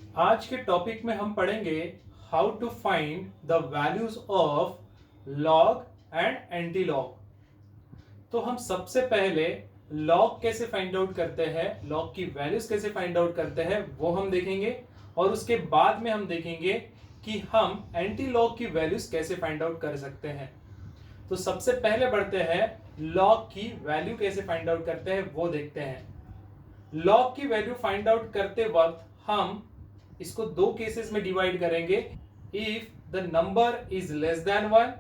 आज के टॉपिक में हम पढ़ेंगे how to find the values of log and antilog. तो हम सबसे पहले लॉग कैसे फाइंड आउट करते हैं, लॉग की वैल्यूज कैसे फाइंड आउट करते हैं वो हम देखेंगे, और उसके बाद में हम देखेंगे कि हम एंटी लॉग की वैल्यूज कैसे फाइंड आउट कर सकते हैं। तो सबसे पहले बढ़ते हैं लॉग की वैल्यू कैसे फाइंड आउट करते हैं वो देखते हैं। लॉग की वैल्यू फाइंड आउट करते वक्त हम इसको दो केसेस में डिवाइड करेंगे। If the number is less than 1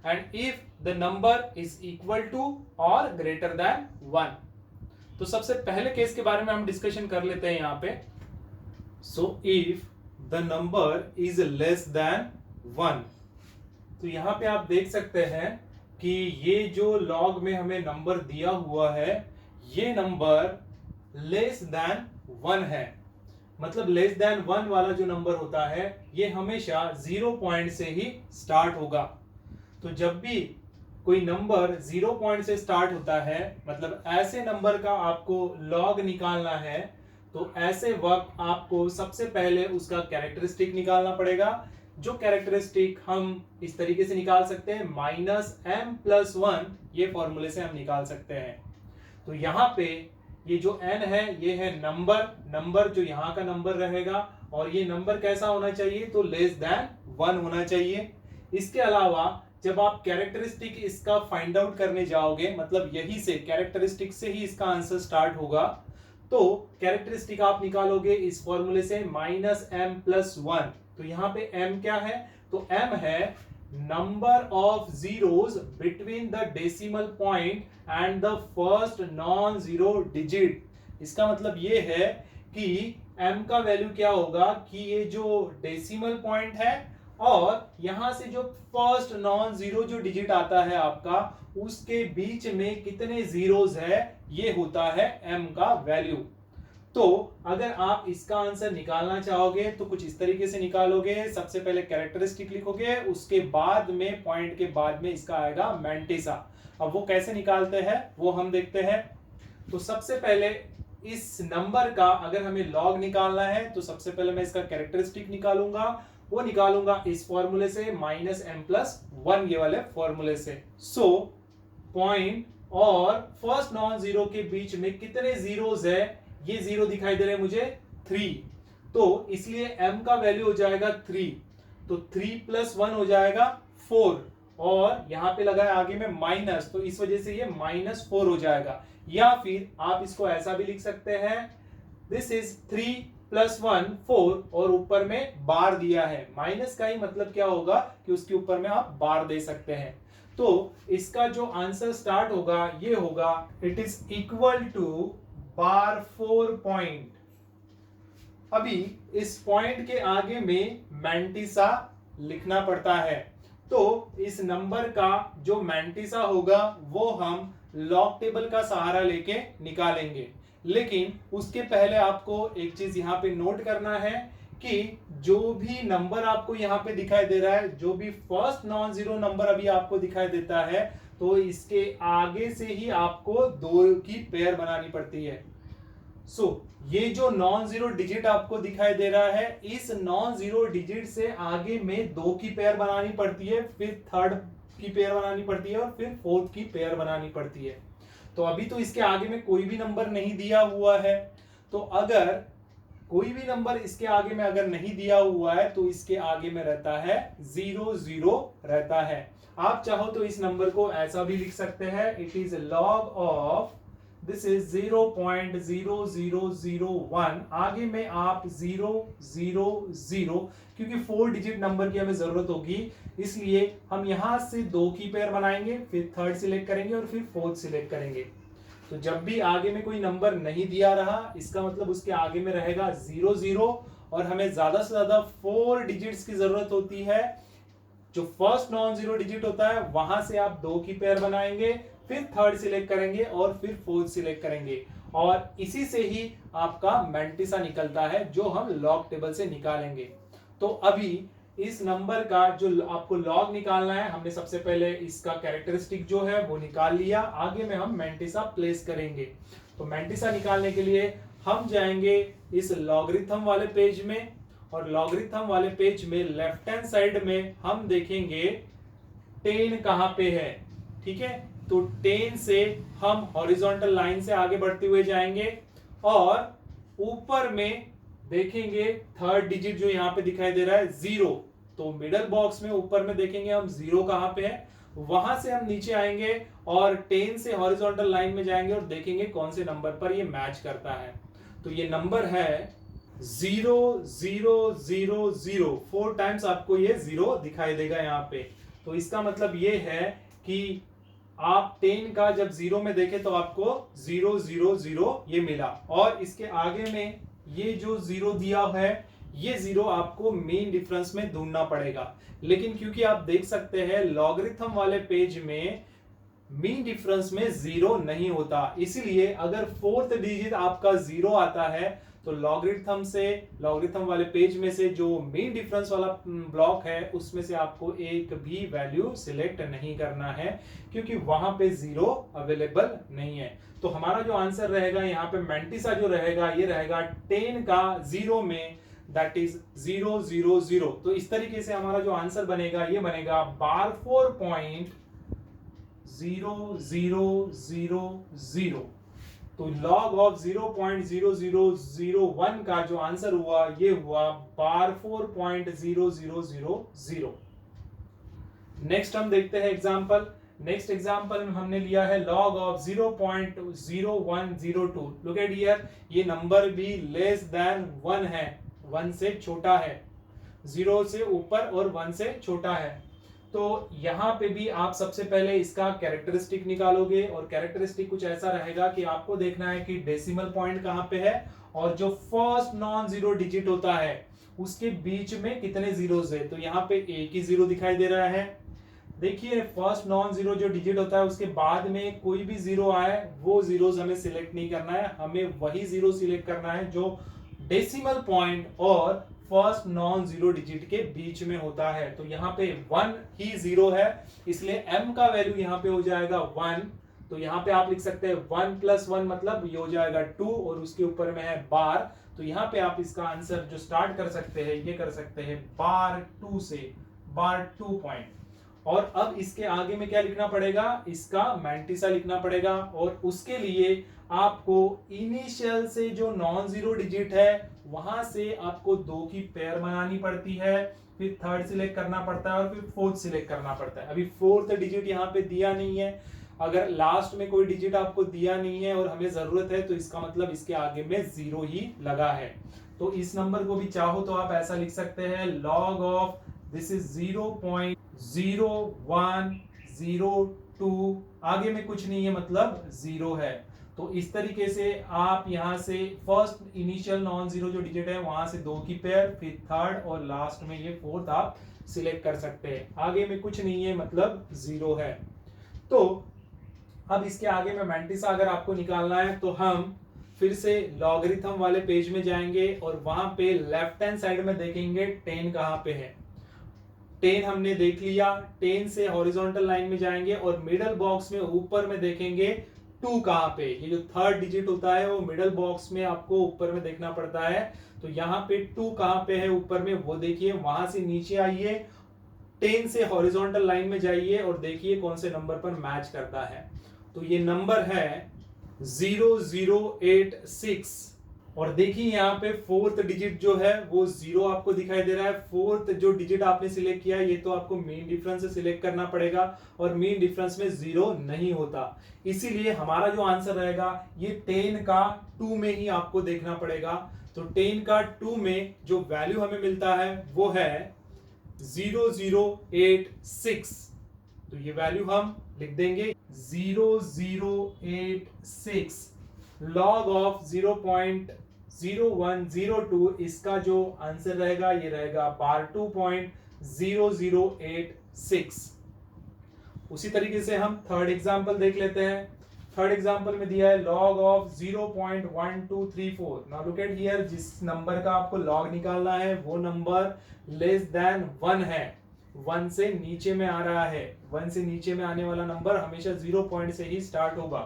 and if the number is equal to और ग्रेटर देन 1। तो सबसे पहले केस के बारे में हम डिस्कशन कर लेते हैं यहां पे। So if the number is less than 1, तो यहां पे आप देख सकते हैं कि ये जो लॉग में हमें नंबर दिया हुआ है, ये नंबर लेस देन 1 है। मतलब लेस देन 1 वाला जो नंबर होता है ये हमेशा 0 पॉइंट से ही स्टार्ट होगा। तो जब भी कोई नंबर 0 पॉइंट से स्टार्ट होता है, मतलब ऐसे नंबर का आपको लॉग निकालना है, तो ऐसे वक्त आपको सबसे पहले उसका कैरेक्टरिस्टिक निकालना पड़ेगा। जो कैरेक्टरिस्टिक हम इस तरीके से निकाल सकते हैं, -m+1, ये फॉर्मूले से हम निकाल सकते हैं। तो यहां पे ये जो n है ये है नंबर जो यहाँ का नंबर रहेगा, और ये नंबर कैसा होना चाहिए, तो लेस देन 1 होना चाहिए। इसके अलावा जब आप कैरेक्टरिस्टिक इसका फाइंड आउट करने जाओगे, मतलब यही से कैरेक्टरिस्टिक से ही इसका आंसर स्टार्ट होगा, तो कैरेक्टरिस्टिक आप निकालोगे इस फॉर्मूले से -m+1। तो यहाँ पे m क्या है, तो m है number of zeros between the decimal point and the first non zero digit. इसका मतलब ये है कि m का वैल्यू क्या होगा कि ये जो डेसिमल पॉइंट है और यहां से जो फर्स्ट नॉन जीरो जो डिजिट आता है आपका, उसके बीच में कितने जीरोस है, ये होता है m का वैल्यू। तो अगर आप इसका आंसर निकालना चाहोगे तो कुछ इस तरीके से निकालोगे। सबसे पहले कैरेक्टरिस्टिक लिखोगे, उसके बाद में पॉइंट के बाद में इसका आएगा मैंटिसा। अब वो कैसे निकालते हैं वो हम देखते हैं। तो सबसे पहले इस नंबर का अगर हमें लॉग निकालना है, तो सबसे पहले मैं इसका कैरेक्टरिस्टिक निकालूंगा। वो निकालूंगा इस फॉर्मूले से -m+1, ये वाले फॉर्मूले से। सो पॉइंट और फर्स्ट नॉन जीरो के बीच में कितने जीरोस है, ये जीरो दिखाई दे रहे हैं मुझे 3, तो इसलिए m का वैल्यू हो जाएगा 3। तो 3+1 हो जाएगा 4, और यहां पे लगा है आगे में माइनस, तो इस वजह से ये -4 हो जाएगा। या फिर आप इसको ऐसा भी लिख सकते हैं, दिस इज 3+1 4, और ऊपर में बार दिया है। माइनस का ही मतलब क्या होगा कि उसके ऊपर में आप बार दे सकते हैं। तो इसका जो आंसर स्टार्ट होगा ये होगा, it is equal to bar 4 point. अभी इस पॉइंट के आगे में मैंटिसा लिखना पड़ता है। तो इस नंबर का जो मैंटिसा होगा वो हम लॉग टेबल का सहारा लेके निकालेंगे। लेकिन उसके पहले आपको एक चीज यहां पे नोट करना है कि जो भी नंबर आपको यहां पे दिखाई दे रहा है, जो भी फर्स्ट नॉन जीरो नंबर अभी आपको दिखाई देता है, तो इसके आगे से ही आपको 2 की पेयर बनानी पड़ती है। ये जो नॉन जीरो डिजिट आपको दिखाई दे रहा है, इस नॉन जीरो डिजिट से आगे में 2 की पेयर बनानी पड़ती है, फिर थर्ड की पेयर बनानी पड़ती है, और फिर फोर्थ की पेयर बनानी पड़ती है। तो अभी तो इसके आगे में कोई भी नंबर नहीं दिया हुआ है। तो अगर कोई भी नंबर इसके आगे में अगर नहीं दिया हुआ है, तो इसके आगे में रहता है 0 0 रहता है। आप चाहो तो इस नंबर को ऐसा भी लिख सकते हैं, it is log of, this is 0.0001। आगे में आप 0 0 0, क्योंकि 4 डिजिट नंबर की हमें जरूरत होगी, इसलिए हम यहां से 2 की पेयर बनाएंगे, फिर थर्ड सिलेक्ट करेंगे और फिर फोर्थ सिलेक्ट करेंगे। तो जब भी आगे में कोई नंबर नहीं दिया रहा, इसका मतलब उसके आगे में रहेगा 0 0, और हमें ज्यादा से ज्यादा 4 डिजिट्स की जरूरत होती है। जो फर्स्ट नॉन जीरो डिजिट होता है वहां से आप 2 की पेयर बनाएंगे, फिर थर्ड सिलेक्ट करेंगे और फिर फोर्थ सिलेक्ट करेंगे, और इसी से ही आपका मैंटिसा निकलता है जो हम लॉग टेबल से निकालेंगे। तो अभी इस नंबर का जो आपको लॉग निकालना है, हमने सबसे पहले इसका कैरेक्टरिस्टिक जो है वो निकाल लिया। आगे में हम मैंटिसा प्लेस करेंगे। तो मैंटिसा निकालने के लिए हम जाएंगे इस लॉगरिथम वाले पेज में, और लॉगरिथम वाले पेज में लेफ्ट हैंड साइड में हम देखेंगे 10 कहां पे है। ठीक है, तो 10 से हम हॉरिजॉन्टल लाइन से आगे बढ़ते हुए जाएंगे और ऊपर में देखेंगे थर्ड डिजिट जो यहां पे दिखाई दे रहा है 0। तो मिडल बॉक्स में ऊपर में देखेंगे हम 0 कहां पे है, वहां से हम नीचे आएंगे और 10 से हॉरिजॉन्टल लाइन में जाएंगे और देखेंगे कौन से नंबर पर ये मैच करता है। तो ये नंबर है 0 0 0 0। 4 टाइम्स आपको ये 0 दिखाई देगा यहाँ पे। तो इसका मतलब ये है कि आप 10 का जब 0 में देखें तो आपको 0 0 0 ये मिला, और इसके आगे में ये जो 0 दिया है ये 0 आपको मेन डिफरेंस में ढूंढना पड़ेगा। लेकिन क्योंकि आप देख सकते हैं लॉगरिथम वाले पेज में मीन डिफरेंस में 0 नहीं होता, इसलिए अगर फोर्थ डिजिट आपका 0 आता है तो लॉगरिथम वाले पेज में से जो मीन डिफरेंस वाला ब्लॉक है उसमें से आपको एक भी वैल्यू सिलेक्ट नहीं करना है, क्योंकि वहां पे 0 अवेलेबल नहीं है। तो हमारा जो आंसर रहेगा यहाँ पे मैंटिसा जो रहेगा ये रहेगा 10 का 0 में, दैट इज 0 0 0। तो इस तरीके से हमारा जो आंसर बनेगा ये बनेगा 12.00000। तो लॉग ऑफ 0.0001 का जो आंसर हुआ ये हुआ 12.0000। नेक्स्ट हम देखते हैं एग्जांपल। नेक्स्ट एग्जांपल में हमने लिया है log of 0.0102। Look at here, ये नंबर भी लेस देन 1 है, 1 से छोटा है, 0 से ऊपर और 1 से छोटा है। तो यहां पे भी आप सबसे पहले इसका कैरेक्टरिस्टिक निकालोगे और कैरेक्टरिस्टिक कुछ ऐसा रहेगा कि आपको देखना है कि डेसिमल पॉइंट कहां पे है और जो फर्स्ट नॉन जीरो डिजिट होता है उसके बीच में कितने जीरोस है। तो यहाँ पे एक ही 0 दिखाई दे रहा है। देखिए फर्स्ट नॉन जीरो जो डिजिट होता है उसके बाद में कोई भी 0 आए वो जीरोस हमें सिलेक्ट नहीं करना है, हमें वही 0 सिलेक्ट करना है जो डेसिमल पॉइंट और फर्स्ट नॉन जीरो डिजिट के बीच में होता है। तो यहाँ पे 1 ही 0 है, इसलिए m का वैल्यू यहाँ पे हो जाएगा 1। तो यहाँ पे आप लिख सकते हैं 1 + 1 मतलब ये हो जाएगा 2 और उसके ऊपर में है बार। तो यहाँ पे आप इसका आंसर जो स्टार्ट कर सकते हैं ये कर सकते हैं बार 2 से, बार 2 पॉइंट। और अब इसके आगे में क्या लिखना पड़ेगा, इसका मैंटिसा लिखना पड़ेगा, और उसके लिए आपको इनिशियल से जो नॉन जीरो डिजिट है वहां से आपको 2 की पेयर बनानी पड़ती है, फिर थर्ड सिलेक्ट करना पड़ता है और फिर फोर्थ सिलेक्ट करना पड़ता है। अभी फोर्थ डिजिट यहाँ पे दिया नहीं है, अगर लास्ट में कोई डिजिट आपको दिया नहीं है और हमें जरूरत है तो इसका मतलब इसके आगे में 0 ही लगा है। तो इस नंबर को भी चाहो तो आप ऐसा लिख सकते हैं log ऑफ दिस इज 0.0102, आगे में कुछ नहीं है मतलब 0 है। तो इस तरीके से आप यहां से फर्स्ट इनिशियल नॉन जीरो जो डिजिट है वहां से 2 की पेयर, फिर थर्ड और लास्ट में ये फोर्थ आप सिलेक्ट कर सकते हैं। आगे में कुछ नहीं है मतलब 0 है। तो अब इसके आगे में मैंटिसा अगर आपको निकालना है तो हम फिर से लॉगरिथम वाले पेज में जाएंगे और वहां पे लेफ्ट हैंड साइड में देखेंगे 10 कहां पे है। 10 हमने देख लिया, 10 से हॉरिजॉन्टल लाइन में जाएंगे और मिडल बॉक्स में ऊपर में देखेंगे 2 कहां पे। ये जो थर्ड डिजिट होता है वो मिडल बॉक्स में आपको ऊपर में देखना पड़ता है। तो यहाँ पे 2 कहां पे है ऊपर में वो देखिए, वहां से नीचे आइए, 10 से हॉरिजॉन्टल लाइन में जाइए और देखिए कौन से नंबर पर मैच करता है। तो ये नंबर है 0086 और देखिए यहाँ पे फोर्थ डिजिट जो है वो 0 आपको दिखाई दे रहा है। फोर्थ जो डिजिट आपने सिलेक्ट किया ये तो आपको मेन डिफरेंस से सिलेक्ट करना पड़ेगा और मेन डिफरेंस में 0 नहीं होता, इसीलिए हमारा जो आंसर रहेगा ये 10 का 2 में ही आपको देखना पड़ेगा। तो 10 का 2 में जो वैल्यू हमें मिलता है वो है 0086। तो ये वैल्यू हम लिख देंगे 0086 log ऑफ 0.0102। इसका जो आंसर रहेगा ये रहेगा 12.0086। उसी तरीके से हम थर्ड एग्जांपल देख लेते हैं। थर्ड एग्जांपल में दिया है log of 0.1234। Now look at here, जिस नंबर का आपको log निकालना है वो नंबर लेस देन 1 है, 1 से नीचे में आ रहा है। 1 से नीचे में आने वाला नंबर हमेशा 0 पॉइंट से ही स्टार्ट होगा।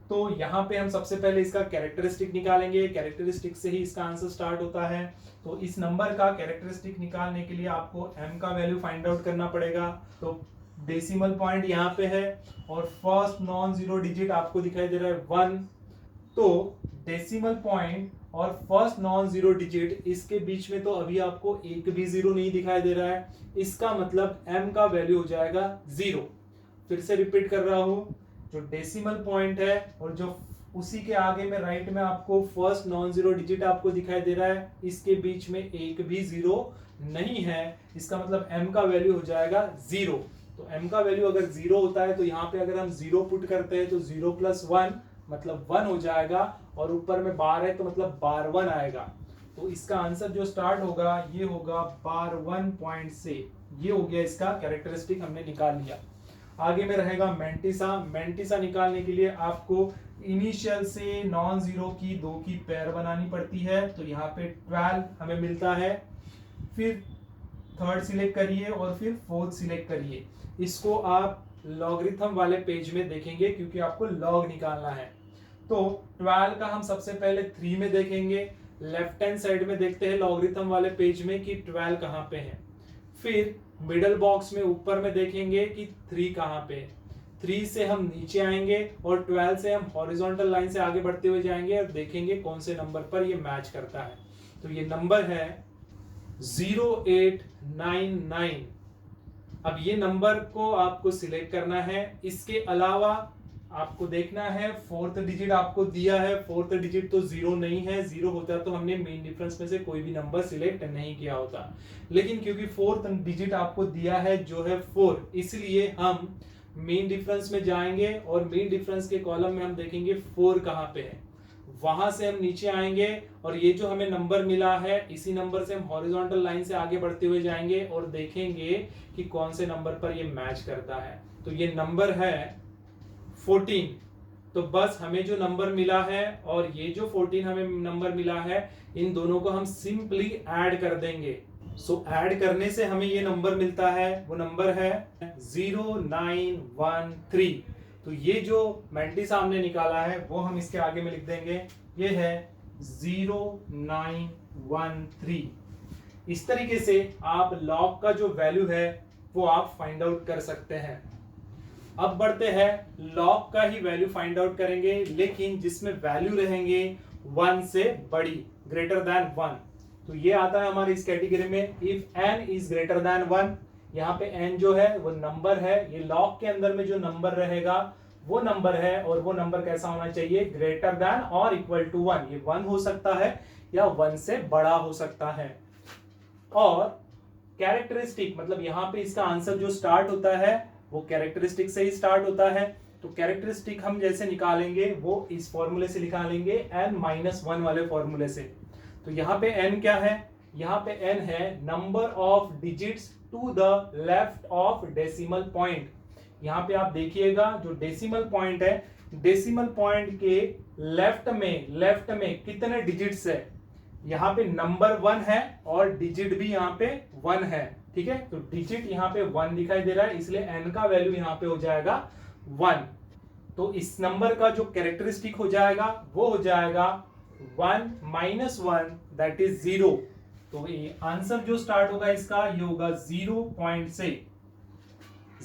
तो यहाँ पे हम सबसे पहले इसका कैरेक्टरिस्टिक निकालेंगे, कैरेक्टरिस्टिक से ही इसका आंसर स्टार्ट होता है। तो इस नंबर का कैरेक्टरिस्टिक निकालने के लिए आपको m का वैल्यू फाइंड आउट करना पड़ेगा। तो डेसिमल पॉइंट यहाँ पे है और फर्स्ट नॉन जीरो डिजिट आपको दिखाई दे रहा है 1। तो डेसिमल पॉइंट और फर्स्ट नॉन जीरो डिजिट इसके बीच में तो अभी आपको एक भी जीरो नहीं दिखाई दे रहा है, इसका मतलब m का वैल्यू हो जाएगा 0। फिर से रिपीट कर रहा हूं, जो डेसिमल पॉइंट है और जो उसी के आगे में राइट में आपको फर्स्ट नॉन जीरो डिजिट आपको दिखाई दे रहा है, इसके बीच में एक भी जीरो नहीं है, इसका मतलब m का वैल्यू हो जाएगा 0। तो m का वैल्यू अगर 0 होता है तो यहाँ पे अगर हम 0 पुट करते हैं तो 0 + 1 मतलब 1 हो जाएगा, और ऊपर में बार है तो मतलब बार 1 आएगा। तो इसका आंसर जो स्टार्ट होगा ये होगा बार 1 पॉइंट से। ये हो गया इसका कैरेक्टरिस्टिक, हमने निकाल लिया। आगे में रहेगा मैंटिसा। मैंटिसा निकालने के लिए आपको इनिशियल से नॉन जीरो की 2 की पेयर बनानी पड़ती है। तो यहाँ पे 12 हमें मिलता है, फिर थर्ड सिलेक्ट करिए और फिर फोर्थ सिलेक्ट करिए। इसको आप लॉगरिथम वाले पेज में देखेंगे क्योंकि आपको लॉग निकालना है। तो 12 का हम सबसे पहले 3 में देखेंगे, लेफ्ट हैंड साइड में देखते हैं लॉगरिथम वाले पेज में कि 12 कहाँ पे है। फिर मिडल बॉक्स में ऊपर में देखेंगे कि 3 कहाँ पे है। 3 से हम नीचे आएंगे और 12 से हम हॉरिजॉन्टल लाइन से आगे बढ़ते हुए जाएंगे और देखेंगे कौन से नंबर पर ये मैच करता है। तो ये नंबर है 0899। अब ये नंबर को आपको सिलेक्ट करना है। इसके अलावा आपको देखना है फोर्थ डिजिट आपको दिया है, फोर्थ डिजिट तो 0 नहीं है, 0 होता तो हमने मेन डिफरेंस में से कोई भी नंबर सिलेक्ट नहीं किया होता। लेकिन क्योंकि फोर्थ डिजिट आपको दिया है जो है 4, इसलिए हम मेन डिफरेंस में जाएंगे और मेन डिफरेंस के कॉलम में हम देखेंगे 4 कहाँ पे है। वहां से हम नीचे आएंगे और ये जो हमें नंबर मिला है इसी नंबर से हम हॉरिजॉन्टल लाइन से आगे बढ़ते हुए जाएंगे और देखेंगे कि कौन से नंबर पर ये मैच करता है। तो ये नंबर है 14। तो बस हमें जो नंबर मिला है और ये जो 14 हमें नंबर मिला है, इन दोनों को हम सिंपली ऐड कर देंगे। सो ऐड करने से हमें ये नंबर मिलता है, वो नंबर है 0913। तो ये जो मैंटिसा हमने निकाला है वो हम इसके आगे में लिख देंगे, ये है 0913। इस तरीके से आप लॉग का जो वैल्यू है वो आप फाइंड आउट कर सकते हैं। अब बढ़ते हैं लॉग का ही वैल्यू फाइंड आउट करेंगे, लेकिन जिसमें वैल्यू रहेंगे 1 से बड़ी, ग्रेटर देन 1। तो ये आता है हमारे इस कैटेगरी में if n is greater than 1। यहाँ पे n जो है वो नंबर है, ये लॉग के अंदर में जो नंबर रहेगा वो नंबर है, और वो नंबर कैसा होना चाहिए, ग्रेटर देन और इक्वल टू 1। ये 1 हो सकता है या 1 से बड़ा हो सकता है। और कैरेक्टरिस्टिक मतलब यहाँ पे इसका आंसर जो स्टार्ट होता है वो कैरेक्टरिस्टिक से ही स्टार्ट होता है। तो कैरेक्टरिस्टिक हम जैसे निकालेंगे वो इस फॉर्मूले से निकालेंगे, n-1 वाले फॉर्मूले से। तो यहाँ पे n क्या है, यहाँ पे n है number of digits to the left of decimal point. यहाँ पे आप देखिएगा जो डेसिमल पॉइंट है, डेसिमल पॉइंट के लेफ्ट में कितने डिजिट्स है, यहाँ पे नंबर 1 है और डिजिट भी यहाँ पे 1 है। ठीक है, तो डिजिट यहाँ पे 1 दिखाई दे रहा है, इसलिए n का वैल्यू यहाँ पे हो जाएगा 1। तो इस नंबर का जो कैरेक्टरिस्टिक हो जाएगा वो हो जाएगा 1 - 1 दैट इज 0। तो ये आंसर जो स्टार्ट होगा इसका ये होगा 0 पॉइंट से।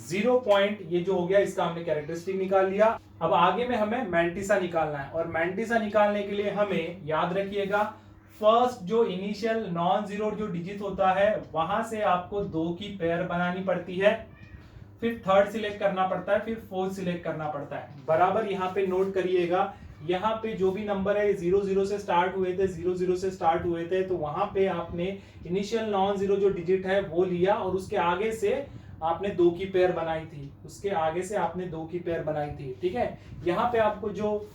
0 पॉइंट ये जो हो गया इसका हमने कैरेक्टरिस्टिक निकाल लिया। अब आगे में हमें मैंटिसा निकालना है, और मैंटिसा निकालने के लिए हमें याद रखिएगा फर्स्ट जो इनिशियल नॉन जीरो जो डिजिट होता है वहां से आपको 2 की पेयर बनानी पड़ती है, फिर थर्ड सिलेक्ट करना पड़ता है, फिर फोर्थ सिलेक्ट करना पड़ता है। बराबर यहाँ पे नोट करिएगा, यहाँ पे जो भी नंबर है 00 से स्टार्ट हुए थे, 00 से स्टार्ट हुए थे, तो वहां पे आपने इनिशियल नॉन जीरो जो डिजिट है वो लिया और उसके आगे से आपने 2 की पेयर बनाई थी, उसके आगे से आपने 2 की पेयर बनाई थी। ठीक है, यहाँ पे आपको जो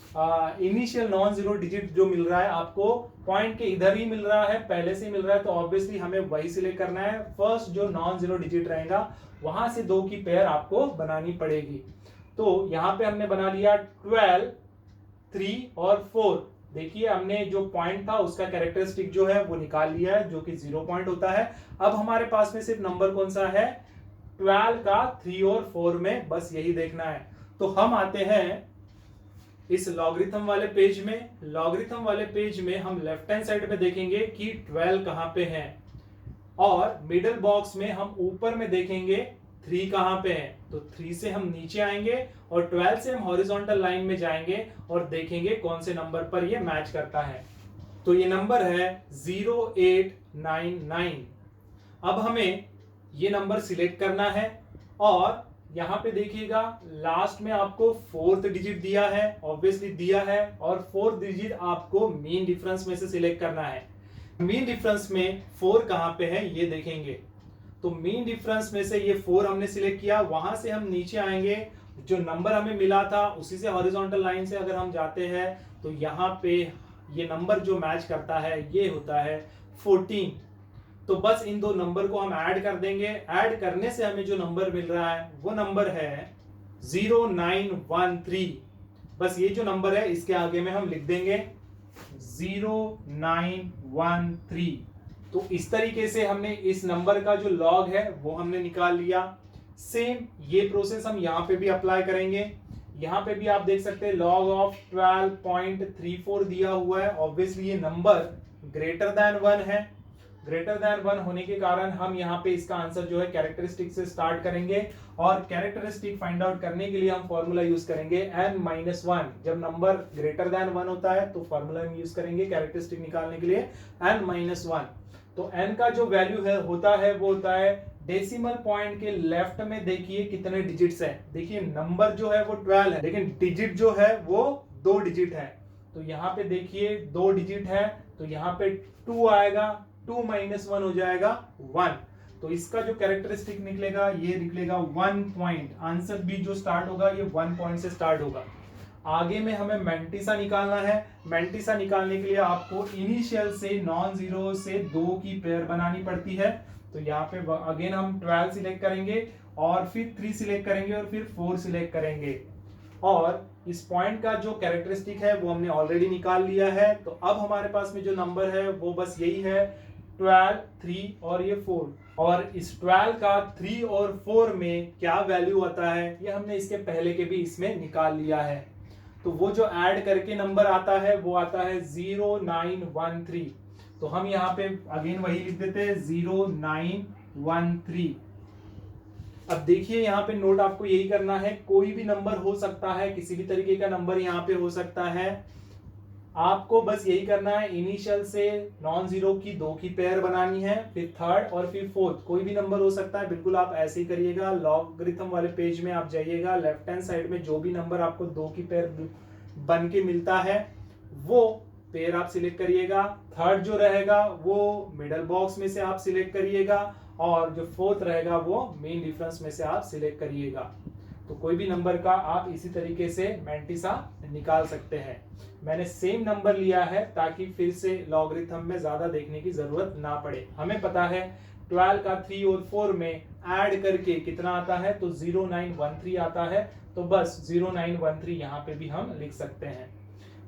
इनिशियल नॉन जीरो डिजिट जो मिल रहा है आपको पॉइंट के इधर ही मिल रहा है, पहले से मिल रहा है, तो ऑब्वियसली हमें वही सिलेक्ट करना है। फर्स्ट जो नॉन जीरो डिजिट रहेगा वहां से 2 की पेयर आपको बनानी पड़ेगी। तो यहाँ पे हमने बना लिया 12, 3 और 4। देखिए हमने जो पॉइंट था उसका कैरेक्टरिस्टिक जो है वो निकाल लिया है, जो कि 0 पॉइंट होता है। अब हमारे पास में सिर्फ नंबर कौन सा है, 12 का 3 और 4 में, बस यही देखना है। तो हम आते हैं इस लॉगरिथम वाले पेज में हम लेफ्ट हैंड साइड में देखेंगे कि 12 कहां पे है, और मिडिल बॉक्स में हम ऊपर में देखेंगे 3 कहां पे है। तो 3 से हम नीचे आएंगे और 12 से हम हॉरिजॉन्टल लाइन में जाएंगे और देखेंगे कौन से नंबर पर ये मैच करता है। तो ये नंबर है 0899। अब हमें ये नंबर सिलेक्ट करना है और यहां पे देखिएगा लास्ट में आपको 4th डिजिट दिया है, ऑब्वियसली दिया है, और 4th डिजिट आपको मीन डिफरेंस में से सिलेक्ट करना है। मीन डिफरेंस में 4 कहां पे है ये देखेंगे। तो मीन डिफरेंस में से ये 4 हमने सिलेक्ट किया, वहां से हम नीचे आएंगे, जो नंबर हमें मिला था उसी से हॉरिजॉन्टल लाइन से अगर हम जाते हैं तो यहाँ पे ये नंबर जो मैच करता है ये होता है 14। तो बस इन दो नंबर को हम ऐड कर देंगे। ऐड करने से हमें जो नंबर मिल रहा है वो नंबर है 0913। बस ये जो नंबर है इसके आगे में हम लिख देंगे 0913। तो इस तरीके से हमने इस नंबर का जो लॉग है वो हमने निकाल लिया। सेम ये प्रोसेस हम यहाँ पे भी अप्लाई करेंगे। यहाँ पे भी आप देख सकते हैं लॉग ऑफ 12.34 दिया हुआ है। ऑब्वियसली ये नंबर ग्रेटर देन 1 है। ग्रेटर देन 1 होने के कारण हम यहाँ पे इसका आंसर जो है कैरेक्टरिस्टिक से स्टार्ट करेंगे, और कैरेक्टरिस्टिक फाइंड आउट करने के लिए हम फॉर्मूला यूज करेंगे n-1। जब नंबर ग्रेटर देन 1 होता है तो फॉर्मूला हम यूज करेंगे कैरेक्टरिस्टिक निकालने के लिए n-1। तो n का जो वैल्यू है होता है वो होता है डेसिमल पॉइंट के लेफ्ट में देखिए कितने डिजिट्स हैं। देखिए नंबर जो है वो 12 है, लेकिन डिजिट जो है वो 2 डिजिट है। तो यहाँ पे देखिए 2 डिजिट है, तो यहाँ पे 2 आएगा, 2 - 1 हो जाएगा 1। तो इसका जो कैरेक्टरिस्टिक निकलेगा ये निकलेगा 1 पॉइंट। आंसर भी जो स्टार्ट होगा ये 1 पॉइंट से स्टार्ट होगा। आगे में हमें मैंटिसा निकालना है। मैंटिसा निकालने के लिए आपको इनिशियल से नॉन जीरो से 2 की पेयर बनानी पड़ती है। तो यहाँ पे अगेन हम 12 सिलेक्ट करेंगे और फिर 3 सिलेक्ट करेंगे और फिर 4 सिलेक्ट करेंगे, और इस पॉइंट का जो कैरेक्टरिस्टिक है वो हमने ऑलरेडी निकाल लिया है। तो अब हमारे पास में जो नंबर है वो बस यही है 12, 3 और ये 4। और इस 12 का 3 और 4 में क्या वैल्यू आता है ये हमने इसके पहले के भी इसमें निकाल लिया है। तो वो जो ऐड करके नंबर आता है वो आता है 0913। तो हम यहाँ पे अगेन वही लिख देते हैं 0913। अब देखिए यहाँ पे नोट आपको यही करना है, कोई भी नंबर हो सकता है, किसी भी तरीके का नंबर यहाँ पे हो सकता है। आपको बस यही करना है, इनिशियल से नॉन जीरो की 2 की पेयर बनानी है, फिर 3rd और फिर 4th। कोई भी नंबर हो सकता है, बिल्कुल आप ऐसे ही करिएगा। लॉगरिथम वाले पेज में आप जाइएगा, लेफ्ट हैंड साइड में जो भी नंबर आपको 2 की पेयर बन के मिलता है वो पेयर आप सिलेक्ट करिएगा। 3rd जो रहेगा वो मिडल बॉक्स में से आप सिलेक्ट करिएगा, और जो 4th रहेगा वो मेन डिफरेंस में से आप सिलेक्ट करिएगा। तो कोई भी नंबर का आप इसी तरीके से मैंटिसा निकाल सकते हैं। मैंने सेम नंबर लिया है ताकि फिर से लॉगरिथम में ज्यादा देखने की जरूरत ना पड़े। हमें पता है 12 का 3 और 4 में ऐड करके कितना आता है, तो 0913 आता है। तो बस 0913 यहाँ पे भी हम लिख सकते हैं।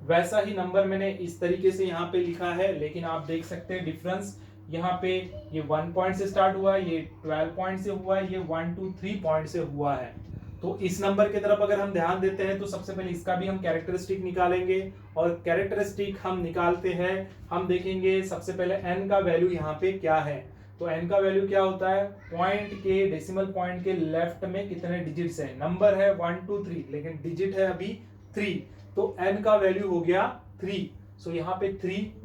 वैसा ही नंबर मैंने इस तरीके से यहाँ पे लिखा है, लेकिन आप देख सकते हैं डिफरेंस। यहाँ पे ये 1 पॉइंट से स्टार्ट हुआ है, ये 12 पॉइंट से हुआ है, ये 1 2 3 पॉइंट से हुआ है। तो इस नंबर की तरफ अगर हम ध्यान देते हैं तो सबसे पहले इसका भी हम कैरेक्टरिस्टिक निकालेंगे, और कैरेक्टरिस्टिक हम निकालते हैं, हम देखेंगे सबसे पहले n का वैल्यू यहाँ पे क्या है। तो n का वैल्यू क्या होता है, पॉइंट के डेसिमल पॉइंट के लेफ्ट में कितने डिजिट्स हैं। नंबर है 1 2 3, लेकिन डिजिट है अभी 3, तो n का वैल्यू हो गया 3। सो यहाँ पे 3 -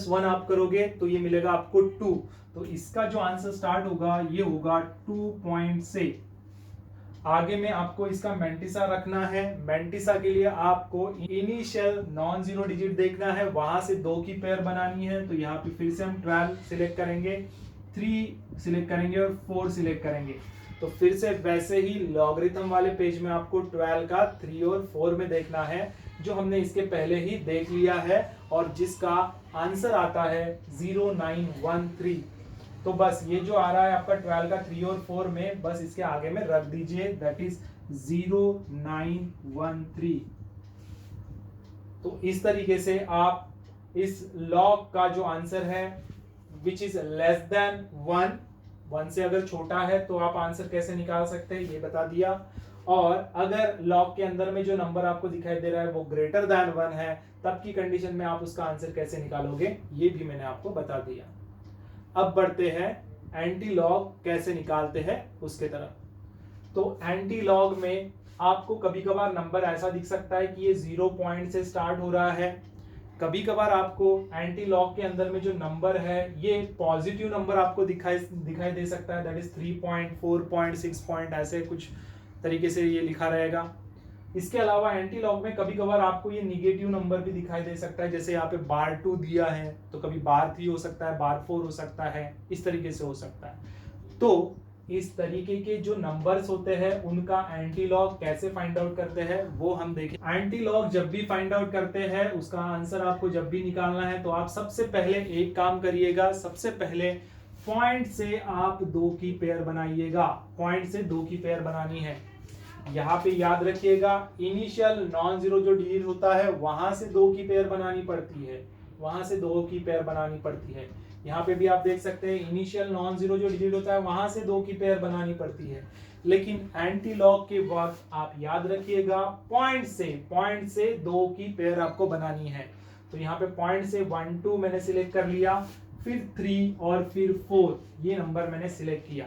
1 आप करोगे तो ये मिलेगा आपको 2। तो इसका जो आंसर स्टार्ट होगा ये होगा 2 पॉइंट से। आगे में आपको इसका मैंटिसा रखना है। मैंटिसा के लिए आपको इनिशियल नॉन जीरो डिजिट देखना है, वहां से 2 की पेयर बनानी है। तो यहाँ पे फिर से हम 12 सिलेक्ट करेंगे, 3 सिलेक्ट करेंगे और 4 सिलेक्ट करेंगे। तो फिर से वैसे ही लॉगरिथम वाले पेज में आपको 12 का 3 और 4 में देखना है, जो हमने इसके पहले ही देख लिया है, और जिसका आंसर आता है 0913। तो बस ये जो आ रहा है आपका 12 का 3 और 4 में, बस इसके आगे में रख दीजिए, दैट इज 0913। तो इस तरीके से आप इस लॉग का जो आंसर है विच इज लेस देन 1 से अगर छोटा है तो आप आंसर कैसे निकाल सकते हैं ये बता दिया। और अगर लॉग के अंदर में जो नंबर आपको दिखाई दे रहा है वो ग्रेटर देन 1 है, तब की कंडीशन में आप उसका आंसर कैसे निकालोगे ये भी मैंने आपको बता दिया। अब बढ़ते हैं एंटी लॉग कैसे निकालते हैं उसके तरफ। तो एंटी लॉग में आपको कभी कभार नंबर ऐसा दिख सकता है कि ये 0 पॉइंट से स्टार्ट हो रहा है, कभी कभार आपको एंटी लॉग के अंदर में जो नंबर है ये पॉजिटिव नंबर आपको दिखाई दे सकता है, that is 3 point, 4 point, 6 point, ऐसे कुछ तरीके से ये लिखा रहेगा। इसके अलावा एंटी लॉग में कभी कभार आपको ये निगेटिव नंबर भी दिखाई दे सकता है, जैसे यहाँ पे बार 2 दिया है तो कभी बार 3 हो सकता है, बार 4 हो सकता है, इस तरीके से हो सकता है। तो इस तरीके के जो नंबर्स होते हैं उनका एंटी लॉग कैसे फाइंड आउट करते हैं वो हम देखें। एंटी लॉग जब भी फाइंड आउट करते हैं उसका आंसर आपको जब भी निकालना है तो आप सबसे पहले एक काम करिएगा, सबसे पहले पॉइंट से आप 2 की पेयर बनाइएगा, पॉइंट से 2 की पेयर बनानी है। यहाँ पे याद रखिएगा इनिशियल नॉन जीरो जो डिजिट होता है वहां से 2 की पेयर बनानी पड़ती है, वहां से 2 की पेयर बनानी पड़ती है। यहाँ पे भी आप देख सकते हैं इनिशियल नॉन जीरो जो डिजिट होता है वहां से 2 की पेयर बनानी पड़ती है, लेकिन एंटी लॉग के वक्त आप याद रखिएगा पॉइंट से 2 की पेयर आपको बनानी है। तो यहाँ पे पॉइंट से 1 2 मैंने सिलेक्ट कर लिया, फिर 3 और फिर 4 ये नंबर मैंने सिलेक्ट किया।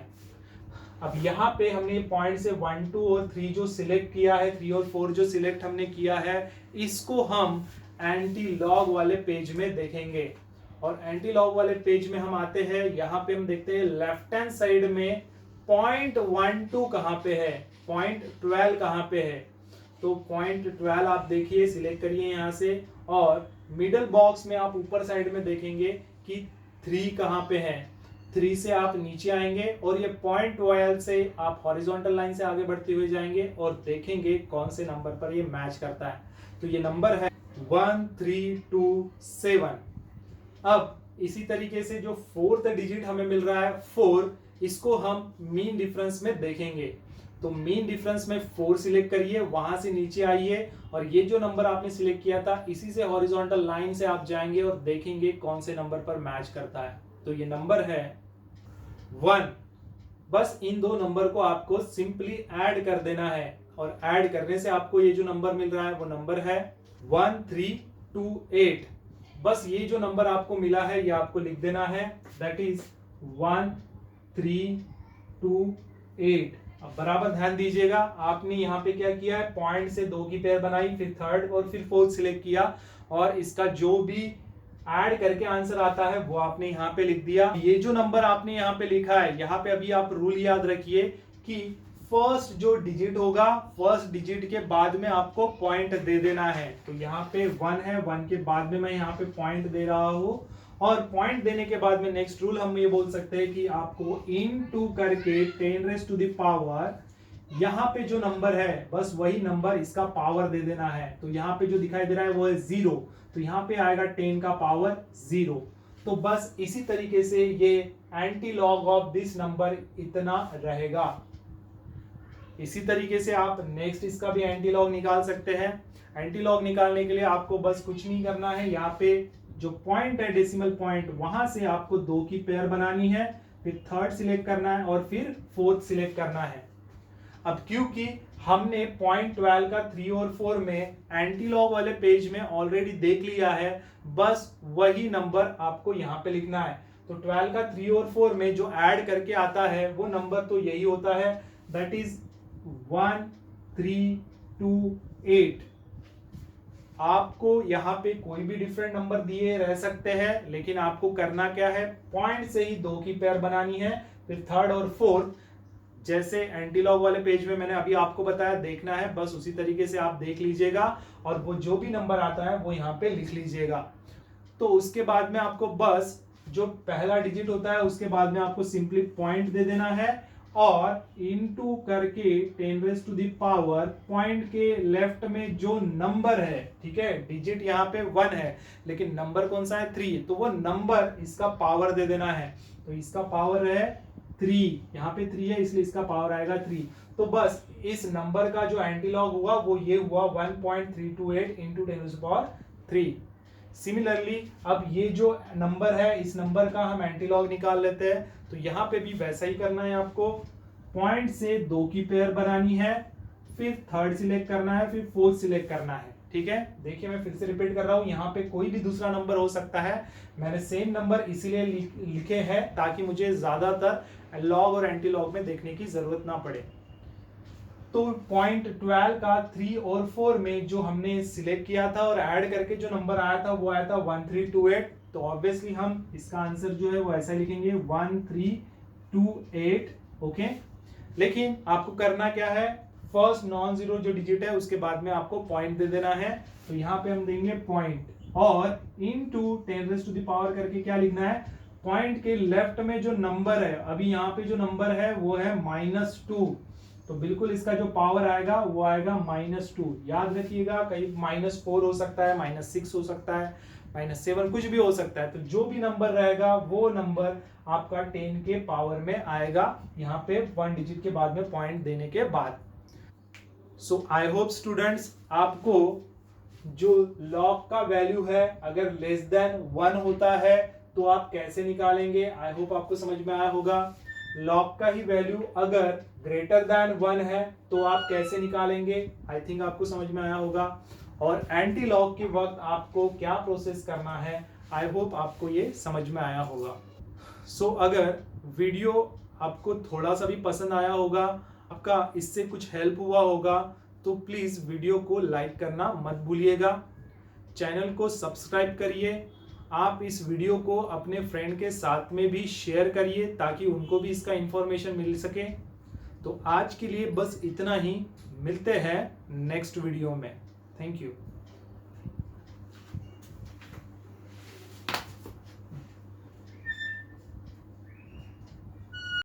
अब यहाँ पे हमने पॉइंट से 1 2 और 3 जो सिलेक्ट किया है, 3 और 4 जो सिलेक्ट हमने किया है, इसको हम एंटी लॉग वाले पेज में देखेंगे। और एंटी लॉग वाले पेज में हम आते हैं, यहाँ पे हम देखते हैं लेफ्ट हैंड साइड में पॉइंट 1 2 कहाँ पे है, पॉइंट 12 कहाँ पे है। तो पॉइंट 12 आप देखिए, सिलेक्ट करिए यहाँ से, और मिडल बॉक्स में आप ऊपर साइड में देखेंगे कि 3 कहाँ पे है। 3 से आप नीचे आएंगे और ये पॉइंट 12 से आप हॉरिजॉन्टल लाइन से आगे बढ़ते हुए जाएंगे और देखेंगे कौन से नंबर पर ये मैच करता है। तो ये नंबर है 1 3 2 7। अब इसी तरीके से जो 4th डिजिट हमें मिल रहा है 4, इसको हम मीन डिफरेंस में देखेंगे। तो मीन डिफरेंस में 4 सिलेक्ट करिए, वहां से नीचे आइए और ये जो नंबर आपने सिलेक्ट किया था इसी से हॉरिजॉन्टल लाइन से आप जाएंगे और देखेंगे कौन से नंबर पर मैच करता है। तो ये नंबर है 1। बस इन 2 नंबर को आपको सिंपली ऐड कर देना है और ऐड करने से आपको ये जो नंबर मिल रहा है वो नंबर है 1328। बस ये जो नंबर आपको मिला है ये आपको लिख देना है, दैट इज 1328। अब बराबर ध्यान दीजिएगा, आपने यहाँ पे क्या किया है, पॉइंट से 2 की पेयर बनाई, फिर 3rd और फिर 4th सिलेक्ट किया और इसका जो भी ऐड करके आंसर आता है वो आपने यहाँ पे लिख दिया। ये जो नंबर आपने यहाँ पे लिखा है, यहाँ पे अभी आप रूल याद रखिए कि फर्स्ट जो डिजिट होगा, फर्स्ट डिजिट के बाद में आपको पॉइंट दे देना है। तो यहाँ पे 1 है, 1 के बाद में मैं यहाँ पे पॉइंट दे रहा हूँ और पॉइंट देने के बाद में नेक्स्ट रूल हम ये बोल सकते हैं कि आपको इनटू करके 10 रेज़ टू द पावर, यहाँ पे जो नंबर है बस वही नंबर इसका पावर दे देना है। तो यहाँ पे जो दिखाई दे रहा है वो है 0, तो यहाँ पे आएगा 10 का पावर 0। तो बस इसी तरीके से ये anti log of this number इतना रहेगा। इसी तरीके से आप नेक्स्ट इसका भी एंटी लॉग निकाल सकते हैं। एंटी लॉग निकालने के लिए आपको बस कुछ नहीं करना है, यहाँ पे जो पॉइंट है डेसिमल पॉइंट, वहां से आपको 2 की पेयर बनानी है, फिर 3rd सिलेक्ट करना है और फिर 4th सिलेक्ट करना है। अब क्योंकि हमने पॉइंट 12 का 3 और 4 में एंटी लॉग वाले पेज में ऑलरेडी देख लिया है, बस वही नंबर आपको यहाँ पे लिखना है। तो 12 का 3 और 4 में जो ऐड करके आता है वो नंबर तो यही होता है, दैट इज 1328। आपको यहाँ पे कोई भी डिफरेंट नंबर दिए रह सकते हैं, लेकिन आपको करना क्या है, पॉइंट से ही 2 की पेयर बनानी है, फिर 3rd और 4th जैसे एंटी लॉग वाले पेज में मैंने अभी आपको बताया देखना है, बस उसी तरीके से आप देख लीजिएगा और वो जो भी नंबर आता है वो यहाँ पे लिख लीजिएगा। तो उसके बाद में आपको बस जो पहला डिजिट होता है उसके बाद में आपको सिंपली पॉइंट दे देना है और इनटू करके 10 raise to the power, point के लेफ्ट में जो नंबर है, ठीक है, डिजिट यहाँ पे 1 है लेकिन नंबर कौन सा है 3, तो वो नंबर इसका पावर दे देना है। तो इसका पावर है 3, यहाँ पे 3 है इसलिए इसका पावर आएगा 3। तो बस इस नंबर का जो एंटी लॉग हुआ वो ये हुआ 1.328 into 10 to the power 3। Similarly अब ये जो नंबर है इस नंबर का हम एंटी लॉग निकाल लेते हैं। तो यहाँ पे भी वैसा ही करना है, आपको पॉइंट से 2 की पेयर बनानी है, फिर थर्ड सिलेक्ट करना है, फिर फोर्थ सिलेक्ट करना है। ठीक है, देखिए मैं फिर से रिपीट कर रहा हूं, यहाँ पे कोई भी दूसरा नंबर हो सकता है। मैंने सेम नंबर इसीलिए लिखे हैं ताकि मुझे ज्यादातर लॉग और एंटी लॉग में देखने की जरूरत ना पड़े। तो पॉइंट 12 का 3 और 4 में जो हमने सिलेक्ट किया था और ऐड करके जो नंबर आया था वो आया था 1328। तो ऑब्वियसली हम इसका आंसर जो है वो ऐसा लिखेंगे 1328। ओके, लेकिन आपको करना क्या है, फर्स्ट नॉन जीरो जो डिजिट है उसके बाद में आपको पॉइंट दे देना है। तो यहाँ पे हम देंगे पॉइंट और into 10 raise to the power करके क्या लिखना है, पॉइंट के लेफ्ट में जो नंबर है, अभी यहाँ पे जो नंबर है वो है -2, तो बिल्कुल इसका जो पावर आएगा वो आएगा -2। याद रखिएगा, कहीं -4 हो सकता है, -6 हो सकता है, -7 कुछ भी हो सकता है। तो जो भी नंबर रहेगा वो नंबर आपका 10 के पावर में आएगा, यहाँ पे 1 डिजिट के बाद में पॉइंट देने के बाद। सो आई होप स्टूडेंट्स, आपको जो लॉग का वैल्यू है अगर लेस देन 1 होता है तो आप कैसे निकालेंगे, आई होप आपको समझ में आया होगा। लॉग का ही वैल्यू अगर ग्रेटर देन 1 है तो आप कैसे निकालेंगे, आई थिंक आपको समझ में आया होगा। और एंटी लॉग के वक्त आपको क्या प्रोसेस करना है, आई होप आपको ये समझ में आया होगा। सो अगर वीडियो आपको थोड़ा सा भी पसंद आया होगा, आपका इससे कुछ हेल्प हुआ होगा, तो प्लीज़ वीडियो को लाइक करना मत भूलिएगा, चैनल को सब्सक्राइब करिए। आप इस वीडियो को अपने फ्रेंड के साथ में भी शेयर करिए ताकि उनको भी इसका इंफॉर्मेशन मिल सके। तो आज के लिए बस इतना ही, मिलते हैं नेक्स्ट वीडियो में। Thank you.